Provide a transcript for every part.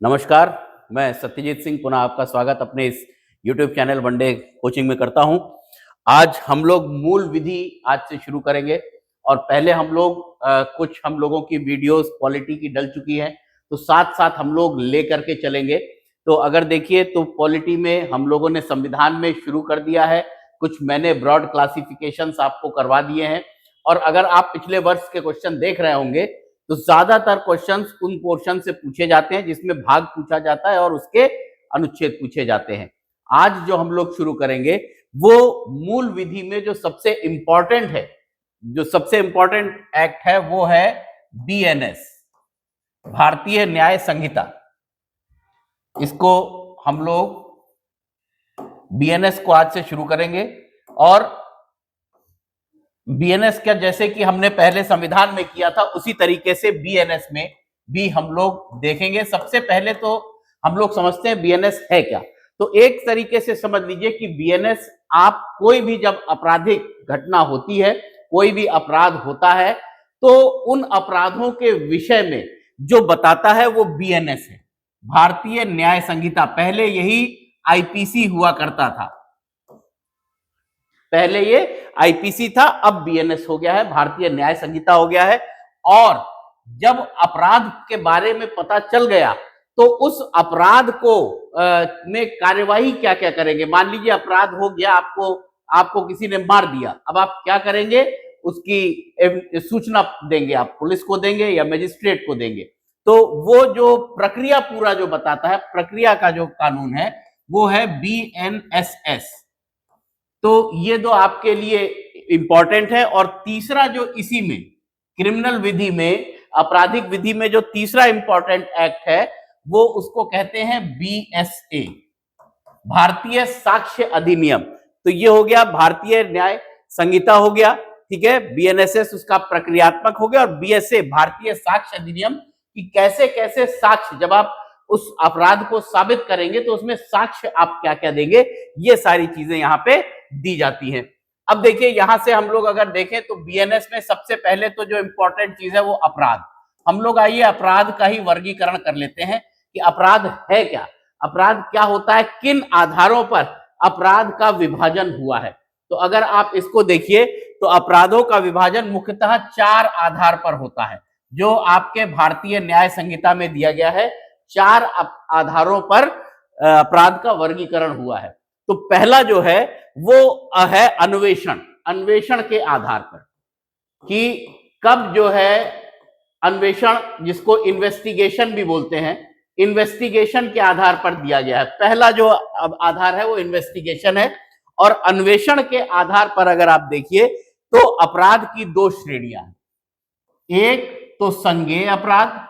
नमस्कार, मैं सत्यजीत सिंह पुनः आपका स्वागत अपने इस YouTube चैनल वनडे कोचिंग में करता हूं। आज हम लोग मूल विधि आज से शुरू करेंगे और पहले हम लोग कुछ हम लोगों की वीडियोस पॉलिटी की डल चुकी हैं, तो साथ-साथ हम लोग लेकर के चलेंगे। तो अगर देखिए तो पॉलिटी में हम लोगों ने संविधान में शुरू कर दिया है, कुछ मैंने ब्रॉड क्लासिफिकेशंस आपको करवा दिए हैं और अगर आप पिछले वर्ष के क्वेश्चन देख रहे होंगे तो ज्यादातर क्वेश्चंस उन पोर्शन से पूछे जाते हैं जिसमें भाग पूछा जाता है और उसके अनुच्छेद पूछे जाते हैं। आज जो हम लोग शुरू करेंगे वो मूल विधि में जो सबसे इंपॉर्टेंट है, जो सबसे इंपॉर्टेंट एक्ट है वो है बीएनएस, भारतीय न्याय संहिता। इसको हम लोग बीएनएस को आज से शुरू करेंगे और बीएनएस क्या जैसे कि हमने पहले संविधान में किया था उसी तरीके से बीएनएस में भी हम लोग देखेंगे। सबसे पहले तो हम लोग समझते हैं बीएनएस है क्या। तो एक तरीके से समझ लीजिए कि बीएनएस आप कोई भी जब आपराधिक घटना होती है, कोई भी अपराध होता है तो उन अपराधों के विषय में जो बताता है वो बीएनएस है, भारतीय न्याय संहिता। पहले यही आईपीसी हुआ करता था, पहले ये आईपीसी था, अब बीएनएस हो गया है, भारतीय न्याय संहिता हो गया है। और जब अपराध के बारे में पता चल गया तो उस अपराध को में कार्यवाही क्या क्या करेंगे। मान लीजिए अपराध हो गया, आपको किसी ने मार दिया, अब आप क्या करेंगे, उसकी सूचना देंगे, आप पुलिस को देंगे या मजिस्ट्रेट को देंगे। तो वो जो प्रक्रिया पूरा जो बताता है, प्रक्रिया का जो कानून है वो है बीएनएसएस। तो ये दो आपके लिए इंपॉर्टेंट है। और तीसरा जो इसी में क्रिमिनल विधि में, आपराधिक विधि में जो तीसरा इंपॉर्टेंट एक्ट है वो उसको कहते हैं बीएसए, भारतीय साक्ष्य अधिनियम। तो ये हो गया भारतीय न्याय संहिता हो गया, ठीक है। बीएनएसएस उसका प्रक्रियात्मक हो गया और बीएसए भारतीय साक्ष्य अधिनियम कि कैसे कैसे साक्ष्य, जब आप उस अपराध को साबित करेंगे तो उसमें साक्ष्य आप क्या क्या देंगे, ये सारी चीजें यहाँ पे दी जाती हैं। अब देखिए यहां से हम लोग अगर देखें तो बीएनएस में सबसे पहले तो जो इंपॉर्टेंट चीज है वो अपराध। हम लोग आइए अपराध का ही वर्गीकरण कर लेते हैं कि अपराध है क्या, अपराध क्या होता है, किन आधारों पर अपराध का विभाजन हुआ है। तो अगर आप इसको देखिए तो अपराधों का विभाजन मुख्यतः 4 आधार पर होता है, जो आपके भारतीय न्याय संहिता में दिया गया है। 4 आधारों पर अपराध का वर्गीकरण हुआ है। तो पहला जो है वो है अन्वेषण, अन्वेषण के आधार पर कि कब जो है अन्वेषण, जिसको इन्वेस्टिगेशन भी बोलते हैं, इन्वेस्टिगेशन के आधार पर दिया गया है। पहला जो आधार है वो इन्वेस्टिगेशन है। और अन्वेषण के आधार पर अगर आप देखिए तो अपराध की 2 श्रेणियां हैं। एक तो संज्ञेय अपराध,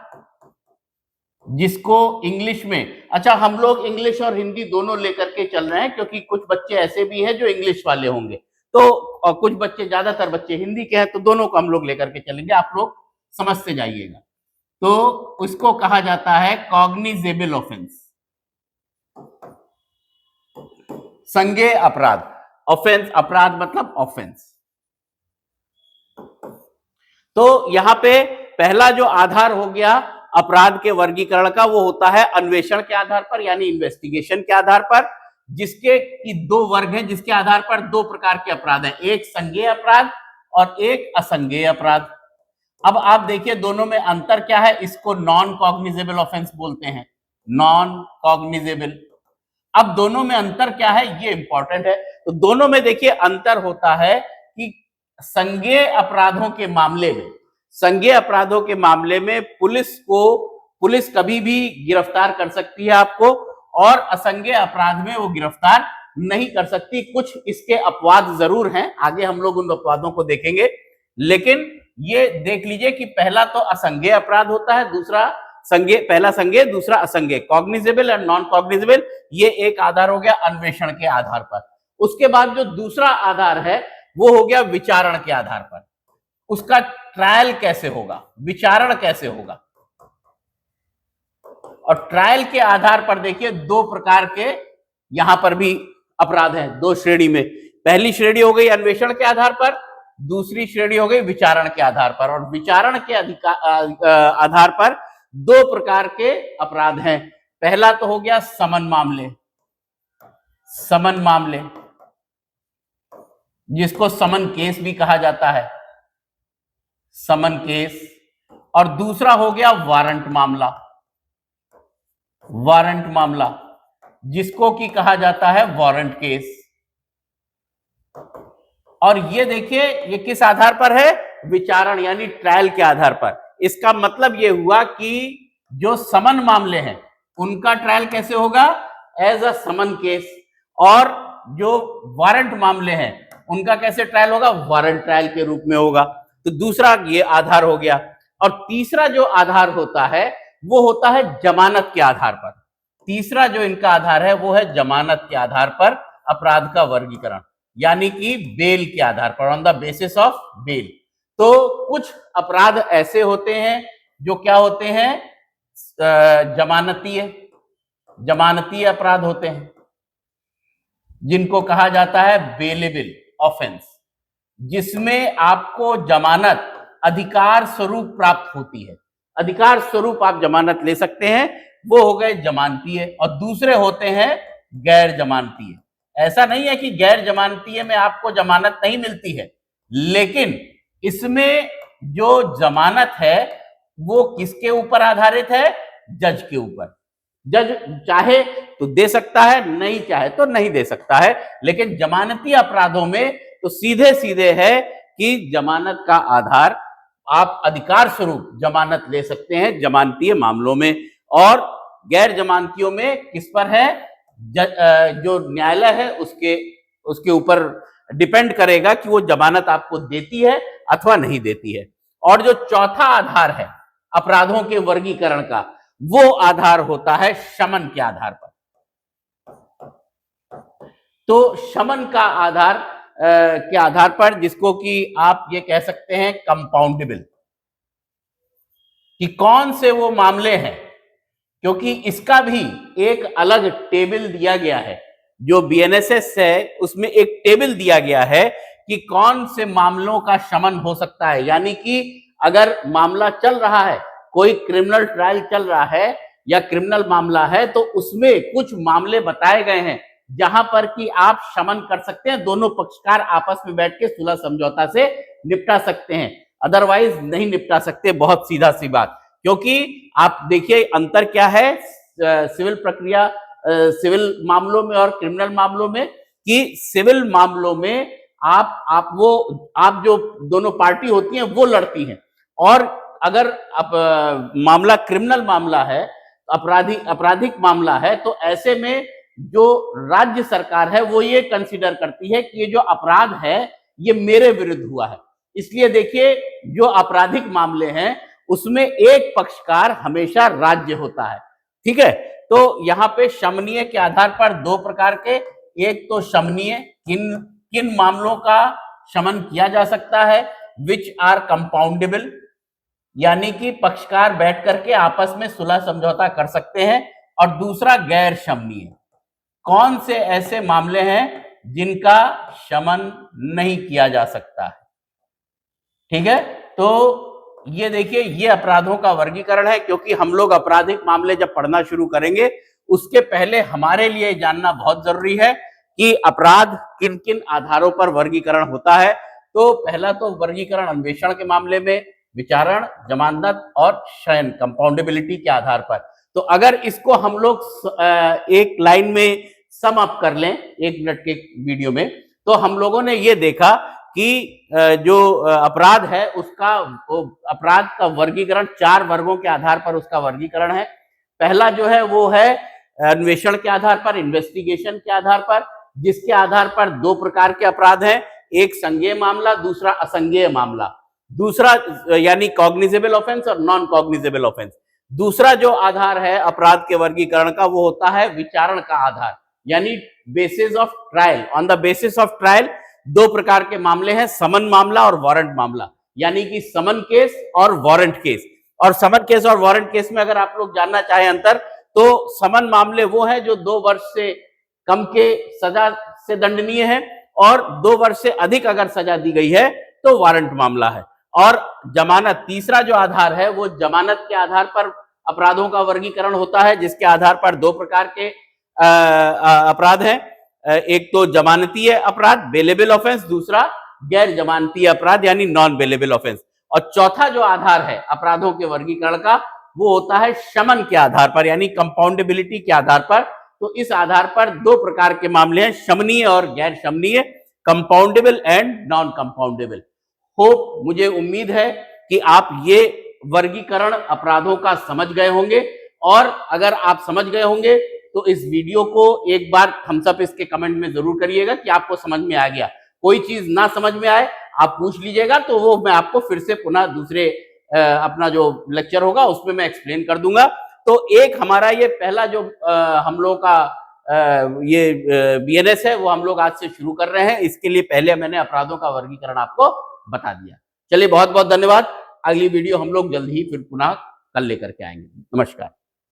जिसको इंग्लिश में, अच्छा हम लोग इंग्लिश और हिंदी दोनों लेकर के चल रहे हैं क्योंकि कुछ बच्चे ऐसे भी हैं जो इंग्लिश वाले होंगे, तो और कुछ बच्चे, ज्यादातर बच्चे हिंदी के हैं, तो दोनों को हम लोग लेकर के चलेंगे, आप लोग समझते जाइएगा। तो उसको कहा जाता है कॉग्निजेबल ऑफेंस, संज्ञेय अपराध। ऑफेंस, अपराध मतलब ऑफेंस। तो यहां पे पहला जो आधार हो गया अपराध के वर्गीकरण का वो होता है अन्वेषण के आधार पर, यानी इन्वेस्टिगेशन के आधार पर, जिसके की 2 वर्ग हैं, जिसके आधार पर 2 प्रकार के अपराध हैं, एक संज्ञेय अपराध और एक असंज्ञेय अपराध। अब आप देखिए दोनों में अंतर क्या है, इसको नॉन कॉग्निजेबल ऑफेंस बोलते हैं, नॉन कॉग्निजेबल। अब दोनों में अंतर क्या है ये इंपॉर्टेंट है। तो दोनों में देखिए अंतर होता है कि संज्ञेय अपराधों के मामले में, संज्ञेय अपराधों के मामले में पुलिस कभी भी गिरफ्तार कर सकती है आपको, और असंज्ञेय अपराध में वो गिरफ्तार नहीं कर सकती। कुछ इसके अपवाद जरूर हैं, आगे हम लोग उन अपवादों को देखेंगे। लेकिन ये देख लीजिए कि पहला तो असंज्ञेय अपराध होता है, दूसरा संज्ञेय, पहला संज्ञेय दूसरा असंज्ञेय, कॉग्निजेबल एंड नॉन कॉग्निजेबल। ये एक आधार हो गया अन्वेषण के आधार पर। उसके बाद जो दूसरा आधार है वो हो गया विचारण के आधार पर। उसका ट्रायल कैसे होगा, विचारण कैसे होगा। और ट्रायल के आधार पर देखिए 2 प्रकार के यहां पर भी अपराध हैं, 2 श्रेणी में। पहली श्रेणी हो गई अन्वेषण के आधार पर, दूसरी श्रेणी हो गई विचारण के आधार पर। और विचारण के आधार पर 2 प्रकार के अपराध हैं, पहला तो हो गया समन मामले, समन मामले जिसको समन केस भी कहा जाता है, समन केस। और दूसरा हो गया वारंट मामला, वारंट मामला जिसको कि कहा जाता है वारंट केस। और ये देखिए ये किस आधार पर है, विचारण यानी ट्रायल के आधार पर। इसका मतलब ये हुआ कि जो समन मामले हैं उनका ट्रायल कैसे होगा, एज अ समन केस, और जो वारंट मामले हैं उनका कैसे ट्रायल होगा, वारंट ट्रायल के रूप में होगा। तो दूसरा ये आधार हो गया। और तीसरा जो आधार होता है वो होता है जमानत के आधार पर। तीसरा जो इनका आधार है वो है जमानत के आधार पर अपराध का वर्गीकरण, यानी कि बेल के आधार पर, on the basis of bail. तो कुछ अपराध ऐसे होते हैं जो क्या होते हैं, जमानतीय, जमानतीय अपराध होते हैं जिनको कहा जाता है बेलेबल ऑफेंस, जिसमें आपको जमानत अधिकार स्वरूप प्राप्त होती है, अधिकार स्वरूप आप जमानत ले सकते हैं, वो हो गए जमानतीय। और दूसरे होते हैं गैर जमानतीय। ऐसा नहीं है कि गैर जमानतीय में आपको जमानत नहीं मिलती है, लेकिन इसमें जो जमानत है वो किसके ऊपर आधारित है, जज के ऊपर। जज चाहे तो दे सकता है, नहीं चाहे तो नहीं दे सकता है। लेकिन जमानती अपराधों में तो सीधे सीधे है कि जमानत का आधार, आप अधिकार स्वरूप जमानत ले सकते हैं जमानतीय मामलों में। और गैर जमानतियों में किस पर है, जो न्यायालय है उसके ऊपर डिपेंड करेगा कि वो जमानत आपको देती है अथवा नहीं देती है। और जो चौथा आधार है अपराधों के वर्गीकरण का, वो आधार होता है शमन के आधार पर। तो शमन का आधार के आधार पर, जिसको कि आप ये कह सकते हैं कंपाउंडेबल, कि कौन से वो मामले हैं, क्योंकि इसका भी एक अलग टेबल दिया गया है। जो बीएनएसएस है उसमें एक टेबल दिया गया है कि कौन से मामलों का शमन हो सकता है। यानी कि अगर मामला चल रहा है, कोई क्रिमिनल ट्रायल चल रहा है या क्रिमिनल मामला है, तो उसमें कुछ मामले बताए गए हैं जहां पर कि आप शमन कर सकते हैं, दोनों पक्षकार आपस में बैठ के सुलह समझौता से निपटा सकते हैं, अदरवाइज नहीं निपटा सकते। बहुत सीधा सी बात, क्योंकि आप देखिए अंतर क्या है सिविल प्रक्रिया, सिविल मामलों में और क्रिमिनल मामलों में, कि सिविल मामलों में आप जो दोनों पार्टी होती हैं वो लड़ती हैं, और अगर मामला क्रिमिनल मामला है, आपराधिक मामला है, तो ऐसे में जो राज्य सरकार है वो ये कंसीडर करती है कि ये जो अपराध है ये मेरे विरुद्ध हुआ है। इसलिए देखिए जो आपराधिक मामले हैं उसमें एक पक्षकार हमेशा राज्य होता है, ठीक है। तो यहाँ पे शमनीय के आधार पर दो प्रकार के, एक तो शमनीय, किन मामलों का शमन किया जा सकता है, विच आर कंपाउंडेबल, यानी कि पक्षकार बैठ करके आपस में सुलह समझौता कर सकते हैं। और दूसरा गैर शमनीय, कौन से ऐसे मामले हैं जिनका शमन नहीं किया जा सकता है, ठीक है। तो ये देखिए ये अपराधों का वर्गीकरण है। क्योंकि हम लोग आपराधिक मामले जब पढ़ना शुरू करेंगे उसके पहले हमारे लिए जानना बहुत जरूरी है कि अपराध किन किन आधारों पर वर्गीकरण होता है। तो पहला तो वर्गीकरण अन्वेषण के मामले में, विचारण, जमानत और शयन, कंपाउंडेबिलिटी के आधार पर। तो अगर इसको हम लोग एक लाइन में सम अप कर लें 1 मिनट के वीडियो में, तो हम लोगों ने ये देखा कि जो अपराध है उसका अपराध का वर्गीकरण 4 वर्गों के आधार पर उसका वर्गीकरण है। पहला जो है वो है अन्वेषण के आधार पर, इन्वेस्टिगेशन के आधार पर, जिसके आधार पर 2 प्रकार के अपराध हैं, एक संज्ञेय मामला, दूसरा असंज्ञेय मामला। दूसरा यानी कॉग्निजेबल ऑफेंस और नॉन कॉग्निजेबल ऑफेंस। दूसरा जो आधार है अपराध के वर्गीकरण का वो होता है विचारण का आधार, यानी basis of trial. On the basis of trial 2 प्रकार के मामले हैं, समन मामला और वारंट मामला, यानी कि समन केस और वारंट केस। और समन केस और वारंट केस में अगर आप लोग जानना चाहें अंतर, तो समन मामले वो है जो 2 वर्ष से कम के सजा से दंडनीय है, और 2 वर्ष से अधिक अगर सजा दी गई है तो वारंट मामला है। और जमानत, तीसरा जो आधार है वो जमानत के आधार पर अपराधों का वर्गीकरण होता है, जिसके आधार पर दो प्रकार के अपराध हैं। एक तो जमानतीय अपराध, बेलेबल ऑफेंस, दूसरा गैर जमानतीय अपराध यानी नॉन बेलेबल ऑफेंस। और चौथा जो आधार है अपराधों के वर्गीकरण का, वो होता है शमन के आधार पर यानी कंपाउंडेबिलिटी के आधार पर। तो इस आधार पर दो प्रकार के मामले हैं, शमनीय और गैर शमनीय, compoundable and non compoundable. Hope, मुझे उम्मीद है कि आप ये वर्गीकरण अपराधों का समझ गए होंगे। और अगर आप समझ गए होंगे तो इस वीडियो को एक बार थम्स अप इसके कमेंट में जरूर करिएगा कि आपको समझ में आ गया। कोई चीज ना समझ में आए आप पूछ लीजिएगा, तो वो मैं आपको फिर से पुनः दूसरे अपना जो लेक्चर होगा उसमें मैं एक्सप्लेन कर दूंगा। तो एक हमारा ये पहला जो हम लोग का ये बीएनएस है वो हम लोग आज से शुरू कर रहे हैं। इसके लिए पहले मैंने अपराधों का वर्गीकरण आपको बता दिया। चलिए, बहुत बहुत धन्यवाद। अगली वीडियो हम लोग जल्द ही फिर पुनः कल लेकर के आएंगे। नमस्कार।